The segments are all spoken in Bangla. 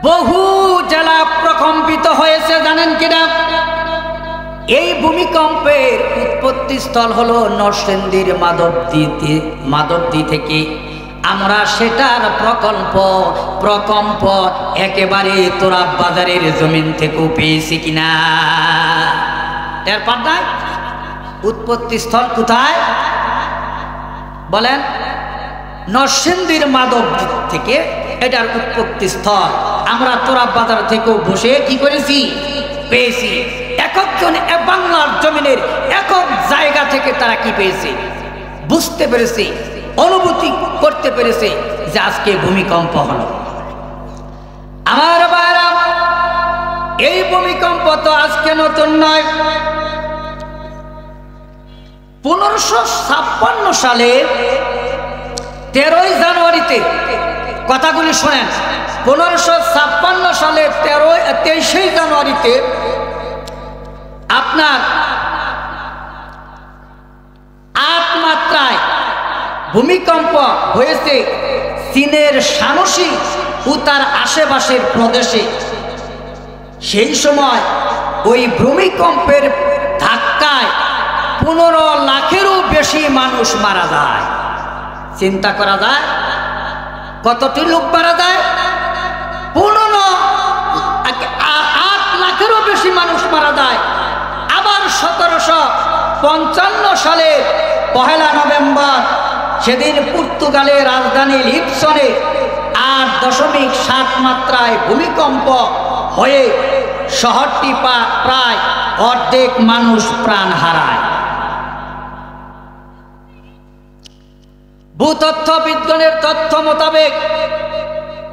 বহু জেলা প্রকম্পিত হয়েছে জানেন কিনা? এই ভূমিকম্পের উৎপত্তি স্থল হলো নরসিংদীর মাধবদী থেকে। আমরা সেটার প্রকম্প একেবারে তোরাব বাজারের জমিন থেকেও পেয়েছি কিনা এর পাল্টায় উৎপত্তি স্থল কোথায় বলেন? নরসিংদীর মাধবদী থেকে এটার উৎপত্তি স্থল আমরা তোরাব বাজার থেকেও বসে কি করেছি, পেয়েছি। একজন বাংলার জমিনের একক জায়গা থেকে তারা কি পেয়েছে, বুঝতে পেরেছে, অনুভূতি করতে পেরেছে যে আজকে ভূমিকম্প হলো। আমার ভাইরা, এই ভূমিকম্প তো আজকে নতুন নয়। 1556 সালে 13ই জানুয়ারিতে, কথাগুলি শোনেন, 1556 সালে 23 জানুয়ারিতে আপনার 8 মাত্রায় ভূমিকম্প হয়েছে চীনের শানসি ও তার আশেপাশের প্রদেশে। সেই সময় ওই ভূমিকম্পের ধাক্কায় 15 লাখেরও বেশি মানুষ মারা যায়। চিন্তা করা যায় কতটি লোক মারা যায়? 8 লাখেরও বেশি মানুষ মারা যায়। আবার 1755 সালে 1 নভেম্বর সেদিন পর্তুগালের রাজধানী লিসবনে 8.7 মাত্রায় ভূমিকম্প হয়ে শহরটি প্রায় অর্ধেক মানুষ প্রাণ হারায়। ভূতত্ত্ববিজ্ঞানের তথ্য মোতাবেক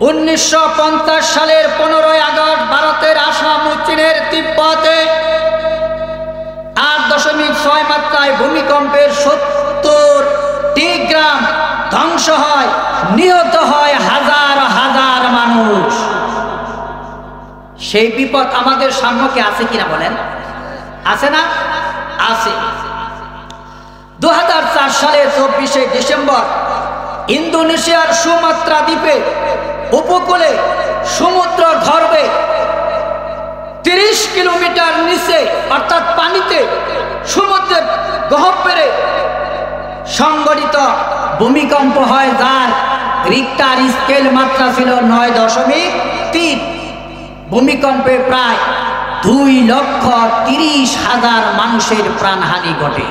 1950 সালের 15ই আগস্ট ভারতের আসাম ও চীনের তিব্বতে 8.6 মাত্রায় ভূমিকম্পের 70টি গ্রাম ধ্বংস হয়, নিহত হয় হাজার হাজার মানুষ। সেই বিপদ আমাদের সম্মুখে আছে কিনা বলেন? আছে না? আছে। 2004 সালের 24শে ডিসেম্বর ইন্দোনেশিয়ার সুমাত্রা দ্বীপে উপকূলে সমুদ্র গর্ভে 30 কিলোমিটার নিচে অর্থাৎ পানিতে সমুদ্রের গহ্বরে সংঘটিত ভূমিকম্প হয়, যার রিক্টার স্কেল মাত্রা ছিল 9.3। ভূমিকম্পে প্রায় 2,30,000 মানুষের প্রাণহানি ঘটে।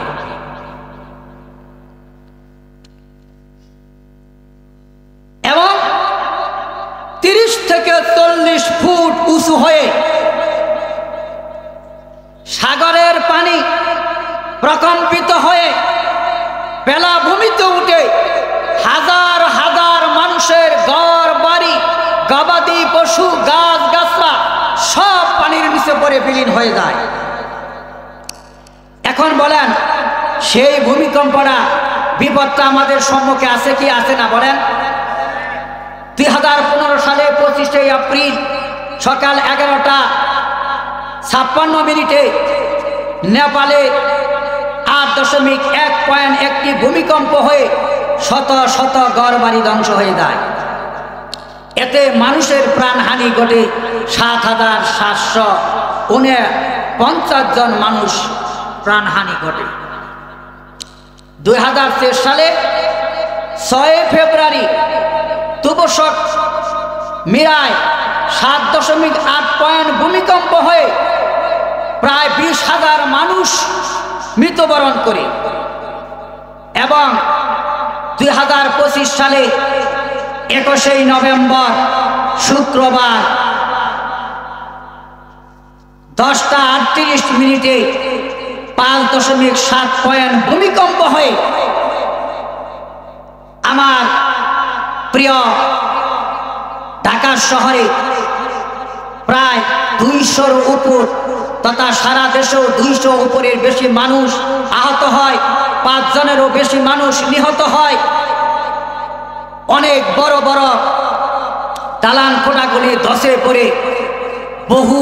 এবং 30 থেকে 40 ফুট উঁচু হয়ে সাগরের পানি প্রকম্পিত হয়ে বেলাভূমিতে উঠে হাজার হাজার মানুষের ঘর বাড়ি, গবাদি পশু, গাছ গাছরা সব পানির নিচে পড়ে বিলীন হয়ে যায়। এখন বলেন, সেই ভূমিকম্পটা বিপদটা আমাদের সম্মুখে আছে কি আছে না বলেন? 2015 সালে 25শে এপ্রিল সকাল 11:56 নেপালে 8.1 ভূমিকম্প হয়ে শত শত ঘরবাড়ি ধ্বংস হয়ে যায়। এতে মানুষের প্রাণহানি ঘটে 7,749 জন মানুষ প্রাণহানি ঘটে। 2003 সালে 6 ফেব্রুয়ারি তুবসক মিরায় 7.8 ভূমিকম্প হয়ে প্রায় 20,000 মানুষ মৃত্যুবরণ করে। এবং 2025 সালে 21শে নভেম্বর শুক্রবার 10:38 5.7 ভূমিকম্প হয়ে আমার প্রিয় ঢাকা শহরে প্রায় 200-র উপর তথা সারা দেশেও 200 উপরের বেশি মানুষ আহত হয়, 5 জনেরও বেশি মানুষ নিহত হয়। অনেক বড় বড় দালান কোঠাগুলি ধসে পড়ে বহু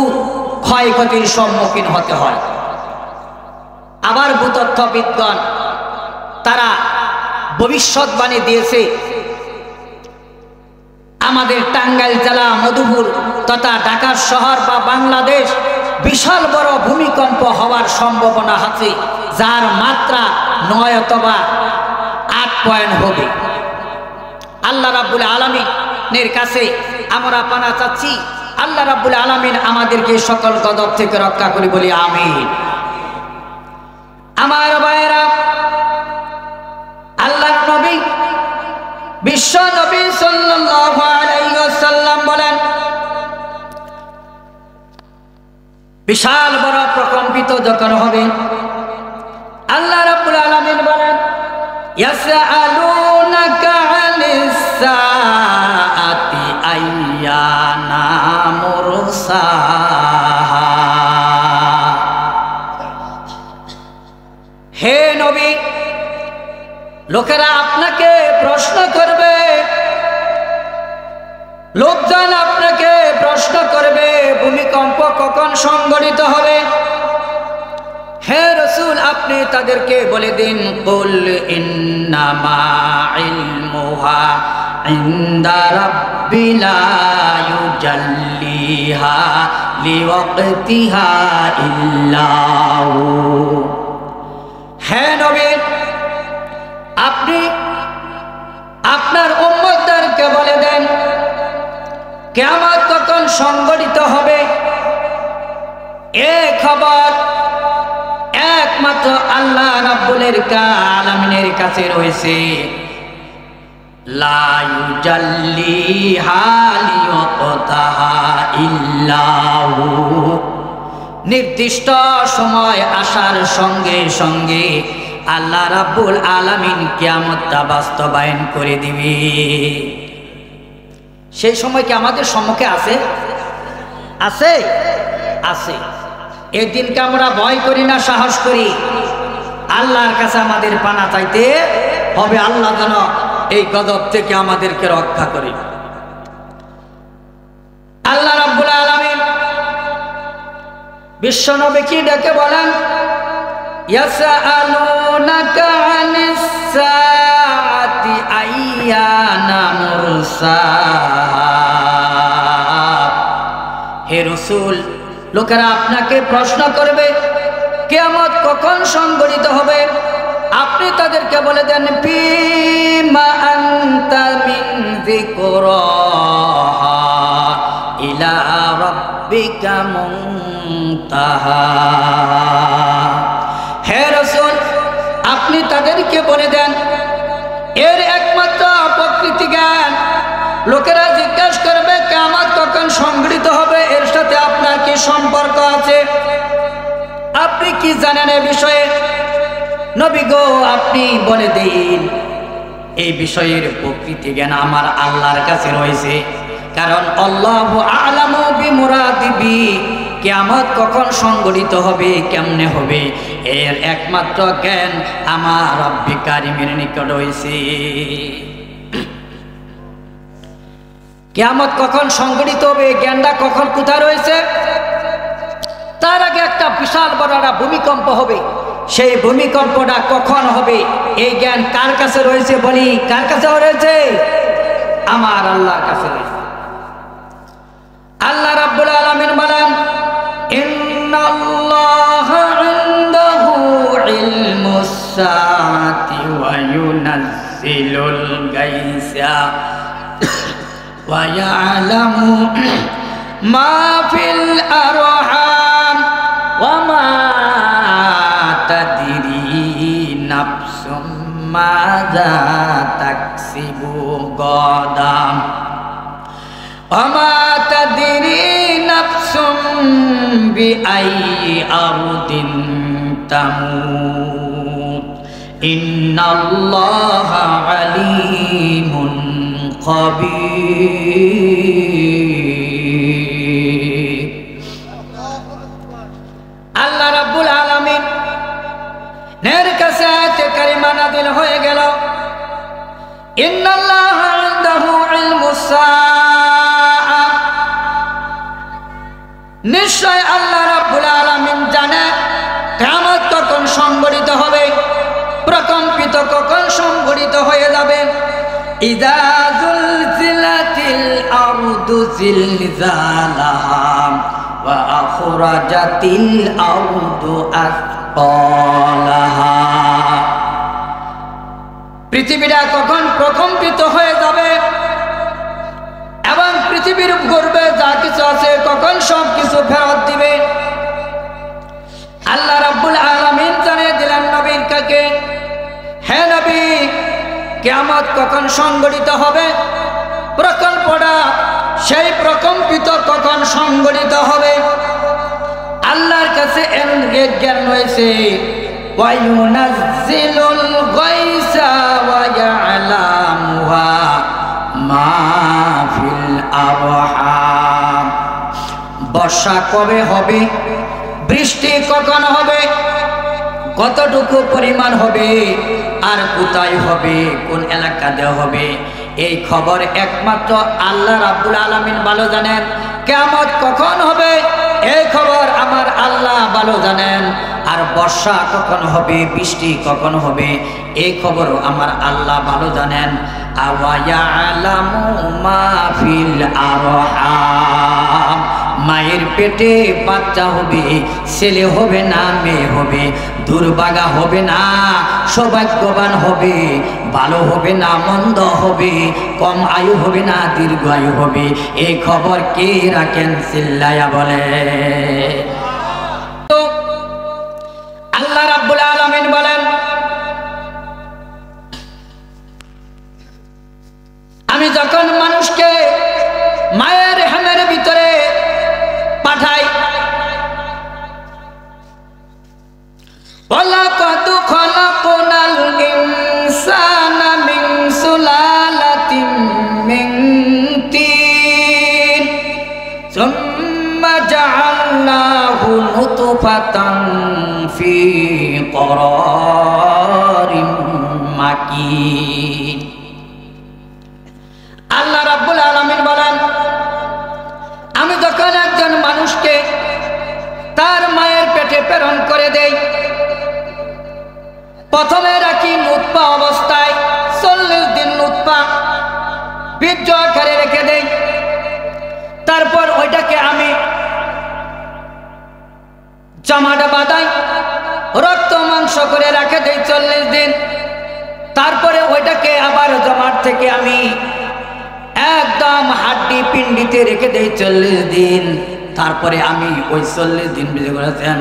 ক্ষয়ক্ষতির সম্মুখীন হতে হয়। আবার ভূতত্ত্ববিদগণ তারা ভবিষ্যৎবাণী দিয়েছে, আমাদের টাঙ্গাইল জেলা, মধুপুর তথা ঢাকা শহর বা বাংলাদেশ বিশাল বড় ভূমিকম্প হওয়ার সম্ভাবনা আছে, যার মাত্রা 9 অথবা 8 পয়েন্ট হবে। আল্লাহ রাব্বুল আলামিনের কাছে আমরা পানা চাচ্ছি, আল্লাহ রাব্বুল আলামিন আমাদেরকে সকল গজব থেকে রক্ষা করে, বলি আমিন। আমার ভাইরা, আল্লাহর নবী বিশ্ব নবী সাল্লাল্লাহু আলাইহি ওয়াসাল্লাম বলেন, বিশাল বড় প্রকম্পিত যখন হবে, আল্লাহ রাব্বুল আলামিন বলেন, ইয়াসআলুনাকা আনিস সাআতি আইয়ানা মুরসাহা। হে নবী, লোকেরা আপনাকে প্রশ্ন করবে, লোকজন আপনাকে প্রশ্ন করবে ভূমিকম্প কখন সংঘটিত হবে। হে রাসূল, আপনি তাদেরকে বলে দিন, কুল ইন্নামা ইলমুহা ইনদা রাব্বি লা ইউজাল্লিহা লিওয়াক্তিহা ইল্লাহু। হে নবী, আপনি আপনার উম্মতদেরকে বলে দেন, কিয়ামত কখন সংঘটিত হবে এ খবর একমাত্র আল্লাহ রাব্বুল আলামিনের কাছে রয়েছে। লা ইউজাল্লিহা লিওয়াক্তিহা ইল্লাহু। নির্দিষ্ট সময় আসার সঙ্গে সঙ্গে আল্লাহ রাব্বুল আলামিন কিয়ামতটা বাস্তবায়ন করে দিবে। সেই সময় কি আমাদের সম্মুখে আছে? আছে, আছে। এই দিনকে আমরা ভয় করি না, সাহস করি। আল্লাহর কাছে আমাদের পানা চাইতে হবে, আল্লাহ যেন এই গজব থেকে আমাদেরকে রক্ষা করে। আল্লাহ রাব্বুল আলামিন বিশ্ব নবীকে ডেকে বলেন, ইয়াসআলুনাকা আনিস সাআতি আইয়ানা মুরসাহা। হে রাসূল, লোকেরা আপনাকে প্রশ্ন করবে কিয়ামত কখন সংঘটিত হবে। আপনি তাদেরকে বলে দেন, ফিমা আনতা মিন যিকরাহা ইলা রাব্বিকা মুনতাহা। হে রাসূল, আপনি তাদেরকে বলে দেন, এর একমাত্র প্রকৃতি জ্ঞান। লোকেরা জিজ্ঞাসা করবে কিয়ামত কখন সংঘটিত হবে, এর সাথে আপনার কি সম্পর্ক আছে, আপনি কি জানেন এই বিষয়ে? নবী গো, আপনি বলে দিন, এই বিষয়ের প্রকৃতি জ্ঞান আমার আল্লাহর কাছে রয়েছে। কারণ আল্লাহু আ'লামু বিমুরাদিহি, কিয়ামত কখন সংঘটিত হবে, কেমনে হবে, এর একমাত্র জ্ঞান আমার রব্বি কারীমের নিকট রয়েছে। কিয়ামত কখন সংঘটিত হবে, জ্ঞানটা কখন কোথায় রয়েছে? তার আগে একটা বিশাল বড় ভূমিকম্প হবে। সেই ভূমিকম্পটা কখন হবে এই জ্ঞান কার কাছে রয়েছে? বলি, কার কাছে রয়েছে? আমার আল্লাহর কাছে রয়েছে। আল্লাহ রাব্বুল আলামিন বলেন, ইন্নাল্লাহা ইনদাহু ইলমুস সাআতি ওয়া ইউনাজ্জিলুল গায়সা ওয়া ইয়ালামু মা ফিল আরহাম ওয়া মা তাদরি নাফসুম মাযা তাকসিবু গাদাম ওয়া মা তাদরি নাফসুম বিআইয়ি আরদিন তামুত ইন্নাল্লাহা আলীমুন খাবীর। আল্লাহ রাব্বুল আলামিন নের কাছে আয়াতে কারিমা নাযিল হয়ে গেল, ইন্নাল্লাহা ইনদাহু ইলমুস সাআ। নিশ্চয় আল্লাহ রাব্বুল আলামিন জানে কিয়ামত কখন সংঘটিত হবে, প্রকম্পিত কখন সংঘটিত হয়ে যাবে। ইযা যুলজিলাতিল আরদু জিলজালাহা ওয়া আখরাজাতিল আরদু আসকালাহা। পৃথিবীটা কখন প্রকম্পিত হয়ে যাবে এবং পৃথিবীর গর্বে যা কিছু আছে কখন সব কিছু ফেরত দিবে। আল্লাহ রাব্বুল আলামিন জানিয়ে দিলেন নবীর কাছে, হে নবী, কিয়ামত কখন সংঘটিত হবে, প্রকল্পটা সেই প্রকম্পিত কখন সংঘটিত হবে। আল্লাহর কাছে এর জ্ঞান রয়েছে। ওয়ায়ুনাজ্জিলুল গায়সা ওয়া ইয়ালামুহা মা ফিল আরহাম। বর্ষা কবে হবে, বৃষ্টি কখন হবে, কতটুকু পরিমাণ হবে, আর কোথায় হবে, কোন এলাকাতে হবে, এই খবর একমাত্র আল্লাহ রাব্বুল আলামিন ভালো জানেন। কিয়ামত কখন হবে এই খবর আমার আল্লাহ ভালো জানেন। আর বর্ষা কখন হবে, বৃষ্টি কখন হবে, এই খবরও আমার আল্লাহ ভালো জানেন। আওয়া ইয়ালামু মা ফিল আরহাম। মায়ের পেটে বাচ্চা হবে, ছেলে হবে না মেয়ে হবে, দুর্ভাগা হবে না সৌভাগ্যবান হবে, ভালো হবে না মন্দ হবে, কম আয়ু হবে না দীর্ঘ আয়ু হবে, এই খবর কে রাখেন? চিল্লায়া বলে। তো আল্লাহ রাব্বুল আলামিন বলেন, আমি যখন মানুষকে মায়ের রেহমের ভিতরে পাঠাই, ওয়ালাকাদ খালাকনাল ইনসানা মিন সুলালাতিন মিন তিন সুম্মা জাআলনাহু নুতফাতান ফি করারিম মাকিন। আল্লাহ রাব্বুল আলামিন বলেন, আমি যখন একজন মানুষকে তার মায়ের পেটে প্রেরণ করে দেই, প্রথমে রাখি নুতফা অবস্থায়, 40 দিন নুতফা বীর্য আকারে রেখে দেই। তারপর ওইটাকে আমি জামাটা বাঁধাই, রক্ত মাংস করে রেখে দেই 40 দিন। তারপরে ওইটাকে আবার জমাট থেকে আমি একদম হাড্ডি পিণ্ডিতে রেখে দেই 40 দিন। তারপরে আমি ওই 40 দিন বেজে করেছেন।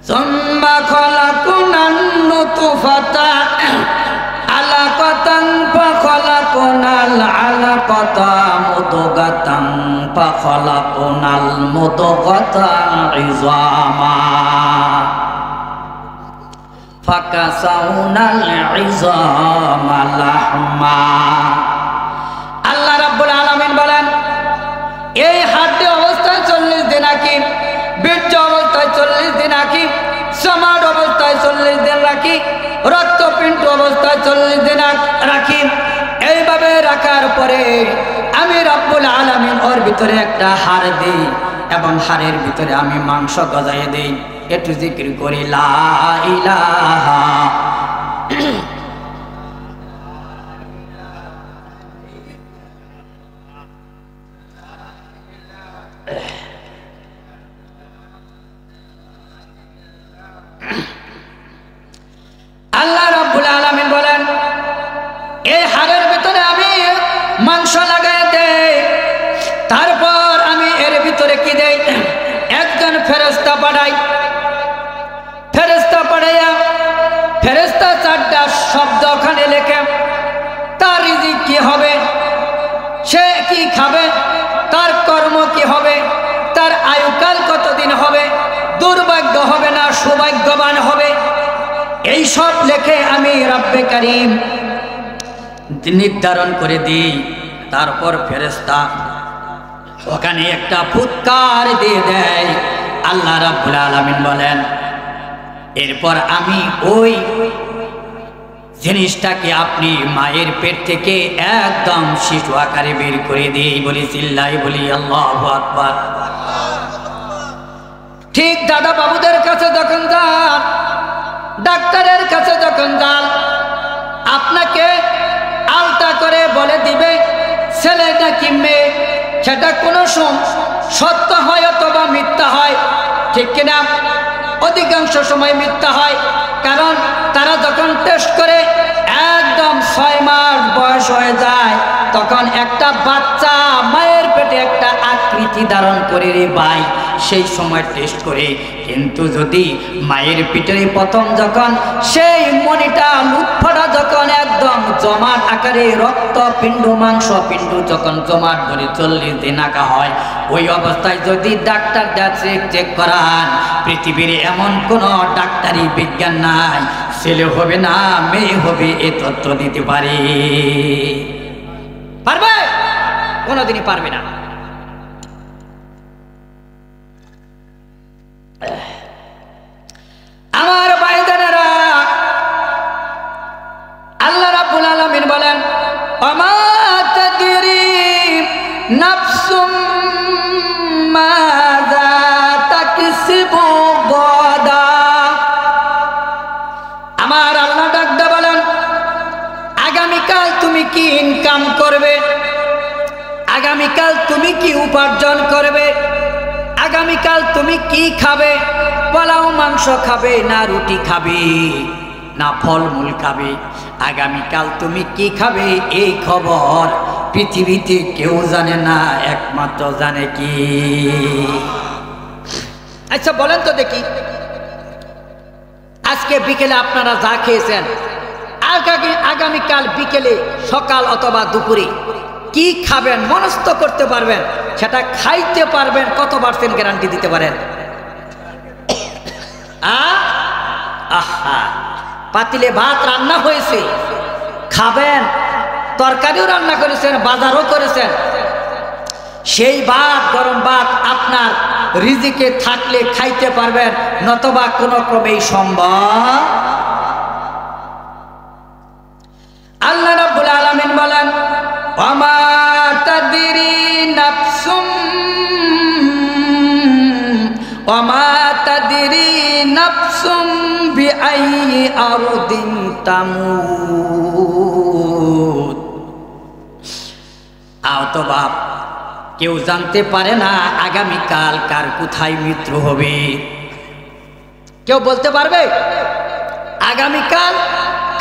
সুম্মা খালাকনান নুতফাতা আলাকাতান ফাখালাকনাল আলাকাতা মুদগাতান ফাখালাকনাল মুদগাতা ইযামা ফাকাসাউনাল ইযামা লাহমা। আল্লাহ রাব্বুল আলামিন বলেন, এই হাড্ডি অবস্থায় 40 দিন রাখি, বীর্য অবস্থায় 40 দিন রাখি, সমাড অবস্থায় 40 দিন রাখি, রক্তপিণ্ড অবস্থায় 40 দিন রাখি। এইভাবে রাখার পরে আমি রাব্বুল আলামিন ওর ভিতরে একটা হাড় দিই এবং হাড়ের ভিতরে আমি মাংস গজাইয়ে দিই। একটু জিকির করি, লা ইলাহা আল্লাহ রাব্বুল আলামিন বলেন, এই হাড়ের ভিতরে আমি মাংস লাগাই দেই। তারপর আমি এর ভিতরে কি দেই, একজন ফেরেশতা পাঠাই। ফেরেশতা পাঠাইয়া ফেরেশতা 4টা শব্দ ওখানে লেখে, তার রিজিক কি হবে, সে কি খাবে, তার কর্ম কি হবে, তার আয়ুকাল কতদিন হবে, দুর্ভাগ্য হবে না সৌভাগ্যবান হবে, এই সব লেখে আমি রব্বে কারীম নির্ধারণ করে দিই। তারপর ফেরেশতা ওখানে একটা ফুৎকার দিয়ে দেয়। আল্লাহ রাব্বুল আলামিন বলেন, এরপর আমি ওই জিনিসটাকে আপনি মায়ের পেট থেকে একদম শিশু আকারে বের করে দিই। বলি চিল্লাই বলি আল্লাহু আকবার। ঠিক দাদা বাবুদের কাছে যখন যান, ডাক্তারের কাছে যখন যান, আপনাকে আলতা করে বলে দিবে ছেলে নাকি মেয়ে, সেটা কোনো সত্য হয় অথবা মিথ্যা হয়, ঠিক কিনা? অধিকাংশ সময় মিথ্যা হয়, কারণ তারা যখন টেস্ট করে একদম 6 মাস বয়স হয়ে যায়, তখন একটা বাচ্চা মায়ের পেটে একটা আকৃতি ধারণ করে রে ভাই, সেই সময় টেস্ট করে। কিন্তু যদি মায়ের পেটের প্রথম যখন সেই মনিটা লুৎফাটা যখন একদম জমাট আকারে রক্ত পিণ্ড মাংস পিণ্ড যখন জমাট ধরে 40 দিন আঁকা হয়, ওই অবস্থায় যদি ডাক্তার চেক করান, পৃথিবীর এমন কোনো ডাক্তারি বিজ্ঞান নাই ছেলে হবে না মেয়ে হবে এ তথ্য দিতে পারে? পারবে? কোনোদিনই পারবে না। আমার ভাইদেরা, আল্লাহ রাব্বুল আলামিন বলেন, ওমা তাদরি নাফসুম মাযা তাকসিবু গাদা। আমার আল্লাহ ডাকতে বলেন, আগামীকাল তুমি কি ইনকাম করবে, আগামীকাল তুমি কি উপার্জন করবে, আগামীকাল তুমি কি খাবে, পোলাও মাংস খাবে না রুটি খাবে না ফলমূল খাবে, আগামীকাল তুমি কি খাবে এই খবর পৃথিবীতে কেউ জানে না, একমাত্র জানে কি? আচ্ছা বলেন তো দেখি, আজকে বিকেলে আপনারা যা খেয়েছেন, আগামীকাল বিকেলে সকাল অথবা দুপুরে কি খাবেন মনস্থ করতে পারবেন? সেটা খাইতে পারবেন কত % গ্যারান্টি দিতে পারেন? আহা, পাতিলে ভাত রান্না হয়েছে, খাবেন, তরকারিও রান্না করেছেন, বাজারও করেছেন, সেই ভাত গরম ভাত আপনার রিজিকে থাকলে খাইতে পারবেন, নতবা কোনো ক্রমেই সম্ভব। আল্লাহ রাব্বুল আলামিন বলেন, ওমা তাদরি নাফসুম ওমা তাদরি নাফসুম বিআইয়ি আরদিন তামুত। অথবা কেউ জানতে পারে না আগামীকাল কার কোথায় মৃত্যু হবে। কেউ বলতে পারবে আগামীকাল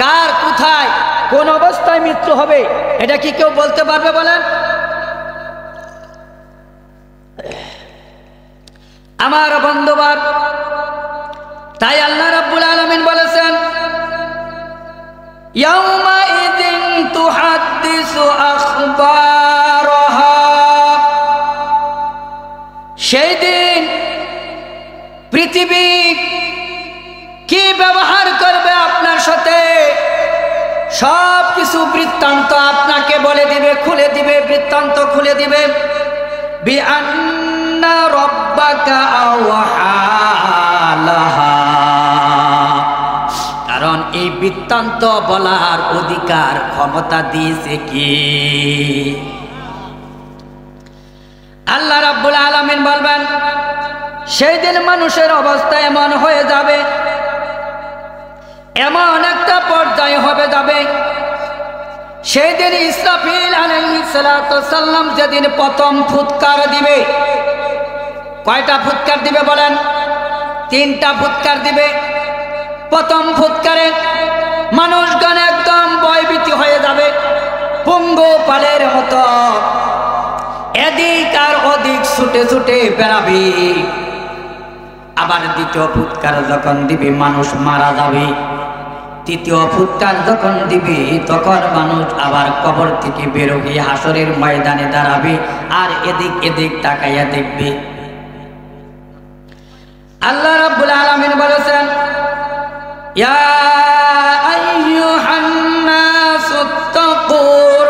কার কোথায় কোন অবস্থায় মৃত্যু হবে? এটা কি কেউ বলতে পারবে বলেন? আমার বন্ধুবার, তাই আল্লাহ রাব্বুল আলামিন বলেছেন, ইয়াউমা ইযিন তুহাদ্দিসু আখবারাহা। সেই দিন পৃথিবী কি ব্যবহার করবে আপনার সাথে, সব কিছু বৃত্তান্ত আপনাকে বলে দিবে, খুলে দিবে, বৃত্তান্ত খুলে দিবে। বিআন্না রাব্বাকা আওহা লাহা। কারণ এই বৃত্তান্ত বলার অধিকার ক্ষমতা দিয়েছে কি? আল্লাহ রাব্বুল আলামিন বলবেন, সেই দিন মানুষের অবস্থা এমন হয়ে যাবে, এমন একটা পর্যায়ে হবে যাবে, সেই দিন ইসরাফিল আলাইহিস সালাতু সাল্লাম যেদিন প্রথম ফুৎকার দিবে। কয়টা ফুৎকার দিবে বলেন? 3টা ফুৎকার দিবে। প্রথম ফুৎকারে মানুষগণ একদম ভয়ভীতি হয়ে যাবে, পঙ্গু পালের মতো এদিক আর ওদিক ছুটে ছুটে বেড়াবে। আবার দ্বিতীয় ফুৎকার যখন দিবে মানুষ মারা যাবে। তৃতীয় ফুৎকার যখন দিবে তখন মানুষ আবার কবর থেকে বের হয়ে হাসরের ময়দানে দাঁড়াবে আর এদিক এদিক তাকাইয়া দেখবে। আল্লাহ রাব্বুল আলামিন বলেছেন, ইয়া আইয়ুহান নাসুত্তাকু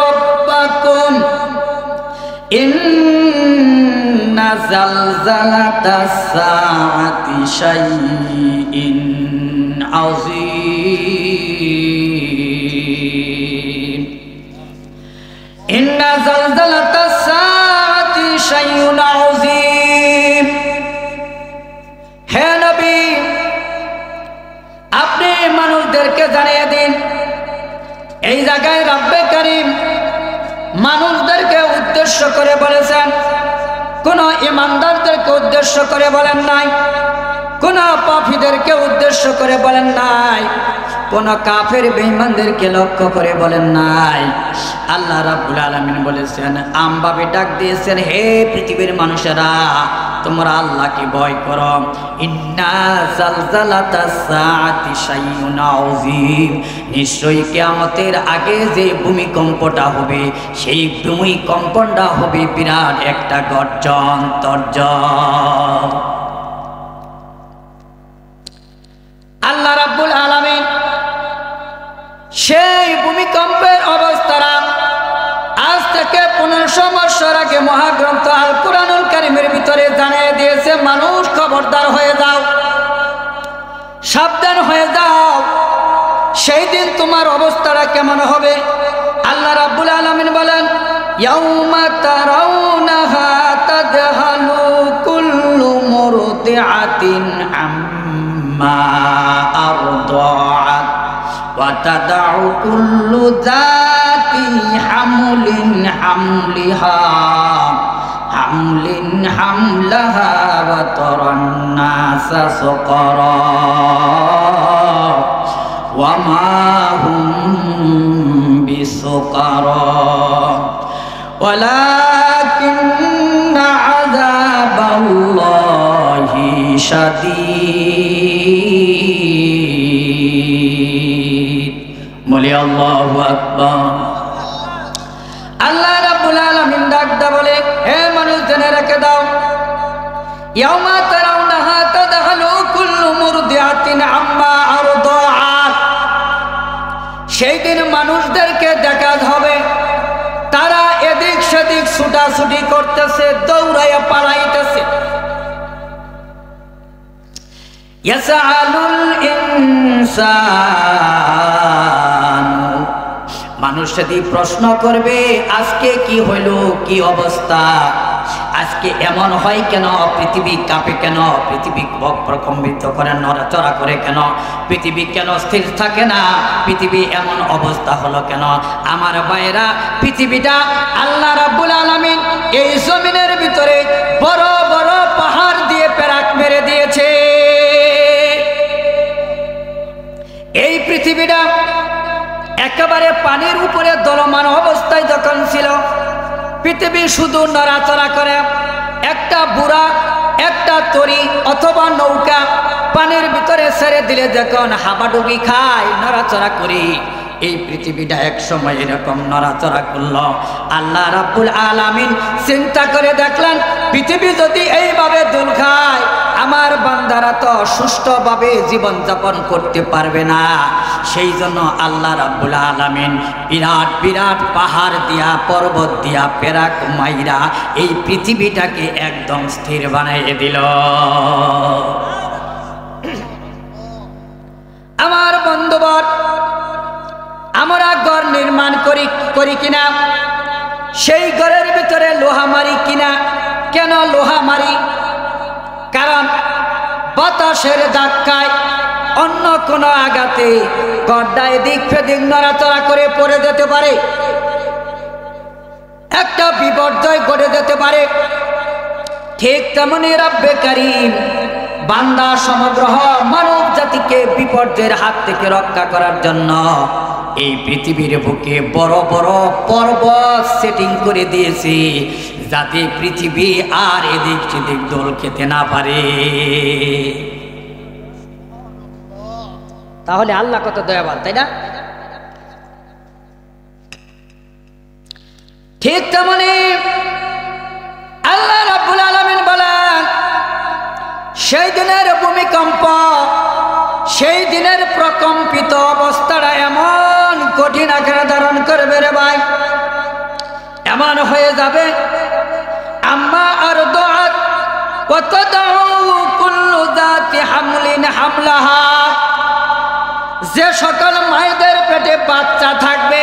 রাব্বাকুম ইন্না জালজালাতাস সাআতি শাইইন আযীম। ইন্না জালজালাতাস সাআতি শাইউন আযীম। হে নবী, আপনি মানুষদেরকে জানিয়ে দিন, এই জায়গায় রব্বে কারীম মানুষদেরকে উদ্দেশ্য করে বলেছেন, কোন ইমানদারদেরকে উদ্দেশ্য করে বলেন নাই, কোন পাপীদেরকে উদ্দেশ্য করে বলেন নাই, কোন কাফের বেঈমানদেরকে লক্ষ্য করে বলেন নাই। আল্লাহ রাব্বুল আলামিন বলেছেন, আমভাবে ডাক দিয়েছেন, হে পৃথিবীর মানুষেরা, তোমরা আল্লাহকে ভয় করো। ইন্না জালজালাতাস সাআতি শাইউন আযীম, নিশ্চয়ই কিয়ামতের আগে যে ভূমিকম্পটা হবে, সেই ভূমিকম্পটা হবে বিরাট একটা গর্জন তর্জন। আল্লাহ রাব্বুল আলামিন সেই ভূমিকম্পের অবস্থাটা আজ থেকে 1500 বছর আগে মহাগ্রন্থ আল কুরআনুল কারীমের ভিতরে জানিয়ে দিয়েছে। মানুষ খবরদার হয়ে যাও, সাবধান হয়ে যাও, সেই দিন তোমার অবস্থাটা কেমন হবে। আল্লাহ রাব্বুল আলামিন বলেন, ইয়াউমা তারাউনাহা তাদহালু কুল্লু মুরদিআতিন আম্মা আরদাআত ওয়া তাদাউ কুল্লু যাতি হামলিন হামলাহা ওয়া তারান নাসা সুকারা ওয়া মা হুম বিসুকারা ওয়ালাকিন্না আযাবাল্লাহি শাদীদ। বলি আল্লাহু আকবার। আল্লাহ রাব্বুল আলামিন ডাকদা বলে, হে মানুষ জেনে রেখে দাও, ইয়াউমা তারাউনাহা তাদহালু কুল্লু মুরদিআতিন আম্মা আরদাআত, সেই দিন মানুষদেরকে দেখা হবে তারা এদিক সেদিক ছুটাছুটি করতেছে, দৌড়াইয়া পালাইতেছে। ইয়াসআলুল ইনসান, মানুষ যদি প্রশ্ন করবে, আজকে কি হইল, কি অবস্থা, আজকে এমন হয় কেন, পৃথিবী কাঁপে কেন, পৃথিবী প্রকম্পিত করে, নড়াচড়া করে কেন, পৃথিবী কেন স্থির থাকে না, পৃথিবী এমন অবস্থা হলো কেন। আমার ভাইয়েরা, পৃথিবীটা আল্লাহ রাব্বুল আলামিন এই জমিনের ভিতরে বড় বড় পাহাড় দিয়ে পেরাক মেরে দিয়েছে। এই পৃথিবীটা একেবারে পানির উপরে দলমান অবস্থায় যখন ছিল, পৃথিবী শুধু নড়াচড়া করে। একটা বুড়া, একটা তরি অথবা নৌকা পানির ভিতরে ছেড়ে দিলে যখন হাবাডুবি খায়, নড়াচড়া করি, এই পৃথিবীটা এক সময় এরকম নড়াচড়া করলো। আল্লাহ রাব্বুল আলামিন চিন্তা করে দেখলেন, পৃথিবী যদি এইভাবে দুল খায়, আমার বান্দারা তো সুষ্ঠুভাবে জীবনযাপন করতে পারবে না। সেই জন্য আল্লাহ রাব্বুল আলামিন বিরাট বিরাট পাহাড় দিয়া, পর্বত দিয়া, পেরাক মাইরা এই পৃথিবীটাকে একদম স্থির বানিয়ে দিল। আমার বন্ধুবর, আমরা ঘর নির্মাণ করি কিনা, সেই ঘরের ভিতরে লোহা মারি কিনা। কেন লোহা মারি? কারণ বাতাসের ধাক্কায়, অন্য কোনো আঘাতে ঘরটা এদিক সেদিক নড়াচড়া করে পড়ে যেতে পারে, একটা বিপর্যয় ঘটে যেতে পারে। ঠিক তেমনি রব্বে কারীম বান্দা সমগ্র মানব জাতিকে বিপর্যয়ের হাত থেকে রক্ষা করার জন্য এই পৃথিবীর বুকে বড় বড় পর্বত সেটিং করে দিয়েছে, যাতে পৃথিবী আর এদিক সেদিক দোল খেতে না পারে। তাহলে আল্লাহ কত দয়াবান, তাই না? ঠিক তেমনি আল্লাহ রাব্বুল আলামিন বলেন, সেই দিনের ভূমিকম্প, সেই দিনের প্রকম্পিত অবস্থাটা এমন কঠিন আকার ধারণ করবে রে ভাই, এমন হয়ে যাবে। আম্মা আরদাআত ওয়া তাদাউ কুল্লু যাতি হামলিন হামলাহা, যে সকল মায়েদের পেটে বাচ্চা থাকবে,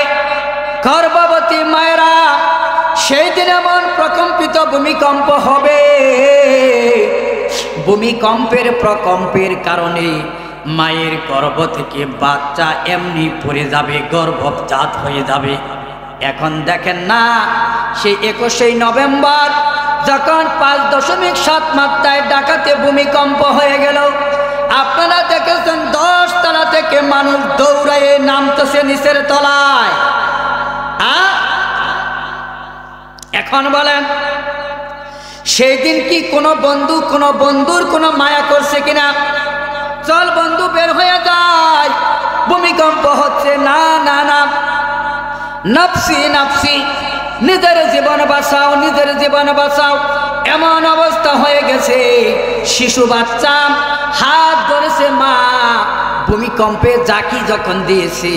গর্ভবতী মায়েরা, সেই দিন এমন প্রকম্পিত ভূমিকম্প হবে। ভূমিকম্পের প্রকম্পের কারণে মায়ের গর্ভ থেকে বাচ্চা এমনি পড়ে যাবে, গর্ভজাত হয়ে যাবে। এখন দেখেন না, সেই 21শে নভেম্বর যখন 5.7 মাত্রায় ডাকাতে ভূমিকম্প হয়ে গেল, আপনারা দেখেছেন 10 তলা থেকে মানুষ দৌড়াইয়ে নামতেছে নিচের তলায়। এখন বলেন, সেই দিন কি কোনো বন্ধুর কোনো মায়া করছে কিনা? চল বন্ধু বের হয়ে যায়, ভূমিকম্প হচ্ছে, না না না, নফসি নফসি, নিজের জীবন বাঁচাও, নিজের জীবন বাঁচাও। এমন অবস্থা হয়ে গেছে, শিশু বাচ্চা হাত ধরেছে মা, ভূমিকম্পে জাকি যখন দিয়েছে,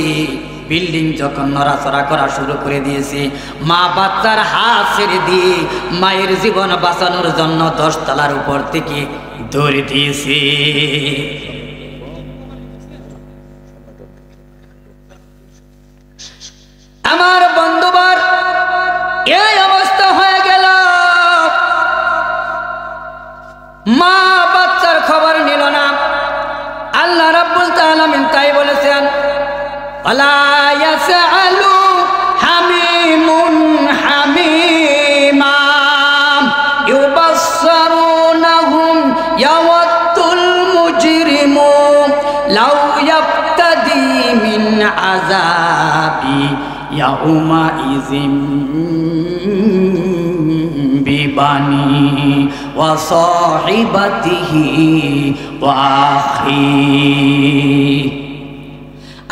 বিল্ডিং যখন নড়াচড়া করা শুরু করে দিয়েছে, মা বাচ্চার হাত ছেড়ে দিয়ে মায়ের জীবন বাঁচানোর জন্য 10 তলার উপর থেকে দৌড়ে দিয়েছে। আমার বন্ধুবার এই অবস্থা হয়ে গেল, মা বাচ্চার খবর নিল না। আল্লাহ রাব্বুল আলামিন তাই বলেছেন, ওয়ালা ইয়াসআলু হামিমুন হামিমা ইউবাসসারুনহুম ইয়াওয়াতুল মুজরিমু লাউ ইয়াবতাদি মিন আযাবি ইয়াউমা ইযিম বিবানি ওয়া সাহিবাতিহি ওয়া আখি।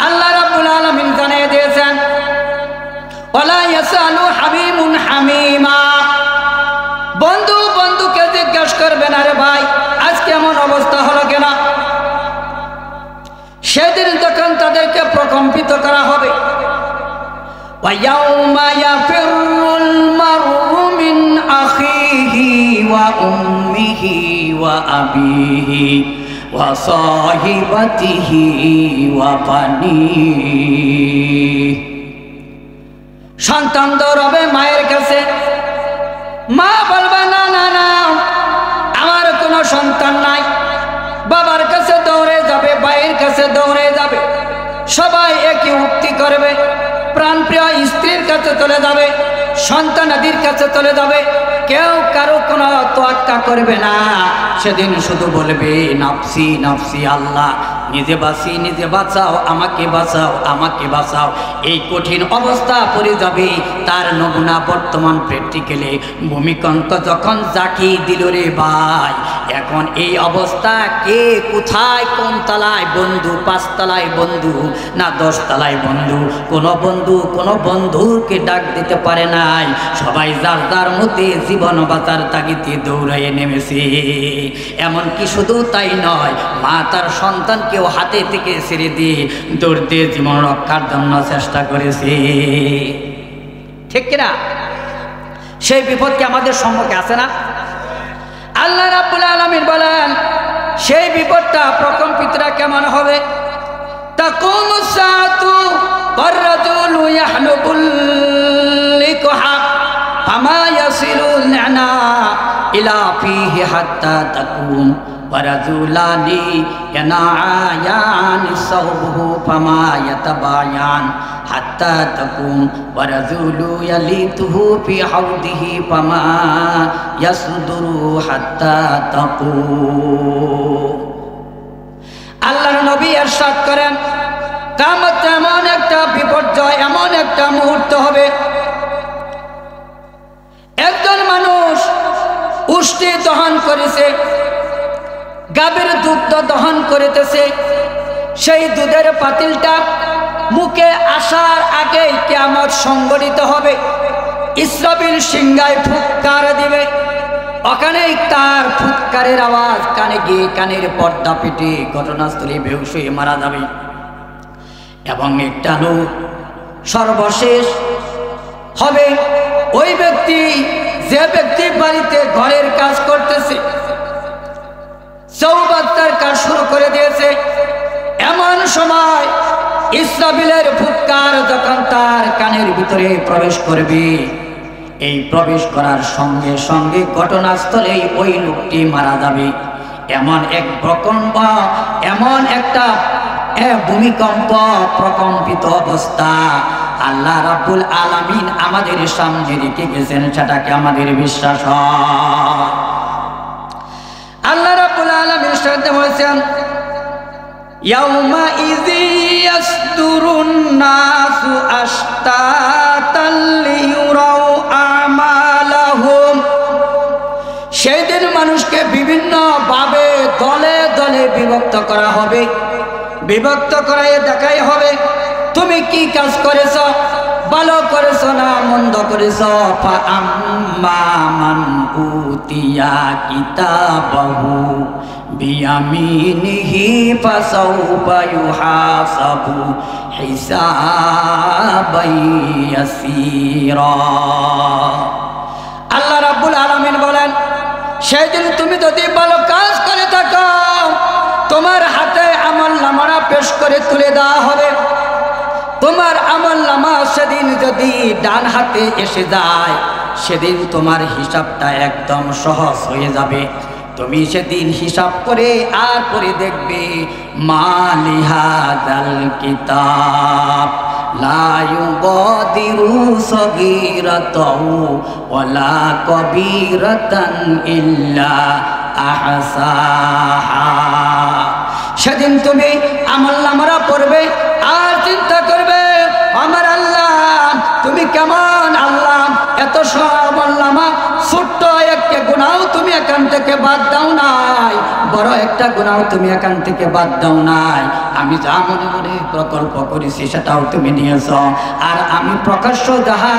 আল্লাহ রাব্বুল আলামিন জানিয়ে দিয়েছেন, ওয়ালা ইয়াসালু হামিমুন হামিমা, বন্ধু বন্ধুকে জিজ্ঞেস করবে না, রে ভাই আজকে এমন অবস্থা হলো কেন? সেদিন তখন তাদেরকে প্রকম্পিত করা হবে। ওয়ায়াউমা ইয়াফিরুল মারউ মিন আখিহি ওয়া উম্মিহি ওয়া আবিহি ওয়া সাহিবাতিহি ওয়া বানিহি। সন্তান দৌড়াবে মায়ের কাছে, মা বলবে না না না, আমার কোনো সন্তান নাই। বাবার কাছে দৌড়ে যাবে, ভাইয়ের কাছে দৌড়ে যাবে, সবাই একই উক্তি করবে, প্রাণপ্রিয় স্ত্রীর কাছে চলে যাবে, সন্তানাদির কাছে চলে যাবে, কেউ কারো কোনো তোয়াক্কা করবে না। সেদিন শুধু বলবে নফসি নফসি, আল্লাহ নিজে বাঁচি, নিজে বাঁচাও, আমাকে বাঁচাও, আমাকে বাঁচাও। এই কঠিন অবস্থা পড়ে যাবে। তার নমুনা বর্তমান প্র্যাকটিক্যালে ভূমিকম্প যখন জাকি দিল রে ভাই, এখন এই অবস্থা কে কোথায়, কোন তলায় বন্ধু, 5 তলায় বন্ধু না 10 তলায় বন্ধু? কোনো বন্ধুকে ডাক দিতে পারে নাই, সবাই যার যার মধ্যে জীবন বাঁচার তাগিদে দৌড়াইয়ে নেমেছে। এমনকি শুধু তাই নয়, মা তার সন্তানকেও হাতে থেকে ছেড়ে দিয়ে দৌড় দিয়ে জীবন রক্ষার জন্য চেষ্টা করেছে, ঠিক কিনা? সেই বিপদ কি আমাদের সম্মুখে আছে না? আল্লাহ রাব্বুল আলামিন বলেন, সেই বিপদটা প্রকম্পিতরা কেমন হবে? তাকুমুস সাআতু ওয়ার রাজুলু ইয়াহলুকুল লিকহা ফামা ইয়াসিলুল নানা ইলা ফিহি হাত্তা তাকুম ওয়ারাজুলানি ইয়ানায়ান সাওবহু ফামা ইয়াতাবায়ান হাত্তা তাকুম ওয়ারাজুলু ইয়ালিতুহু ফি হাউদিহি ফামা ইয়াসদুরু হাত্তা তাকুম। আল্লাহর নবী ইরশাদ করেন, কিয়ামত এমন একটা বিপর্যয়, এমন একটা মুহূর্ত হবে, একজন মানুষ উষ্টি দহন করেছে, গাভীর দুধ দহন করিতেছে, সেই দুধের পাতিলটা মুখে আসার আগেই কিয়ামত সংঘটিত হবে। ইসরাফিল সিংহায় ফুৎকার দিবে, ওখানেই তার ফুৎকারের আওয়াজ কানে গিয়ে কানের পর্দা পেটে ঘটনাস্থলে বেহুশ হয়ে মারা যাবে। এবং একটা লোক সর্বশেষ হবে, ওই ব্যক্তি যে ব্যক্তি বাড়িতে ঘরের কাজ করতেছে, চৌবাচ্চার কাজ শুরু করে দিয়েছে, এমন সময় ইসরাফিলের ফুৎকার যখন তার কানের ভিতরে প্রবেশ করবে, এই প্রবেশ করার সঙ্গে সঙ্গে ঘটনাস্থলেই ওই লোকটি মারা যাবে। এমন এক প্রকম্প, এমন একটা ভূমিকম্প, প্রকম্পিত অবস্থা। আল্লাহ রাব্বুল আলামিন আমাদের সামনে রেখে গেছেন, সেটাকে আমাদের বিশ্বাস হয়। আল্লাহ রাব্বুল আলামিন সাথে বলেছেন ইয়াউমা ইযি ইয়াসদুরুন নাসু আশতাতাল লিয়ুরাউ আমালাহুম। সেদিন মানুষকে বিভিন্ন ভাবে দলে দলে বিভক্ত করা হবে, বিভক্ত করায় দেখাই হবে তুমি কি কাজ করেছ, ভালো করেছ না মন্দ করেছ। ফাআম্মা মান উতিয়া কিতাবাহু বিয়ামিনিহি ফাসাউফা ইউহাসাবু হিসাবান ইয়াসীরা। আল্লাহ রাব্বুল আলামিন বলেন সেদিন তুমি যদি ভালো কাজ করে থাকো তোমার হাতে আমলনামা পেশ করে তুলে দেওয়া হবে। তোমার আমলনামা সেদিন যদি ডান হাতে এসে যায় সেদিন তোমার হিসাবটা একদম সহজ হয়ে যাবে। তুমি সেদিন হিসাব করে আর পরে দেখবে মালিহাদাল কিতাব লা ইউগাদিরু সগীরাতাও ওয়ালা কবীরাতান ইল্লা আহসাহা। সেদিন তুমি আমলনামা পড়বে আর চিন্তা করবে আমার আল্লাহ তুমি কেমন আল্লাহ, এত সব আমলনামা ছোট্ট একটা গুনাহ তুমি এখান থেকে বাদ দাও নাই, বড় একটা গুনাহ তুমি এখান থেকে বাদ দাও নাই। আমি যা মনে মনে প্রকল্প করেছি সেটাও তুমি নিয়েছ, আর আমি প্রকাশ্য যাহা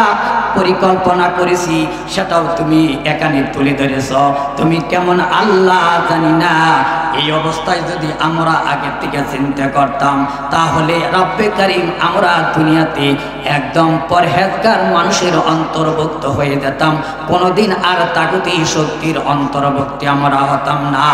পরিকল্পনা করেছি সেটাও তুমি এখানে তুলে ধরেছ। তুমি কেমন আল্লাহ জানি না। এই অবস্থায় যদি আমরা আগের থেকে চিন্তা করতাম তাহলে রব্বে কারীম আমরা দুনিয়াতে একদম পরহেজগার মানুষের অন্তর্ভুক্ত হয়ে যেতাম, কোনোদিন আর তাগুতি শক্তির অন্তর্ভুক্তি আমরা হতাম না।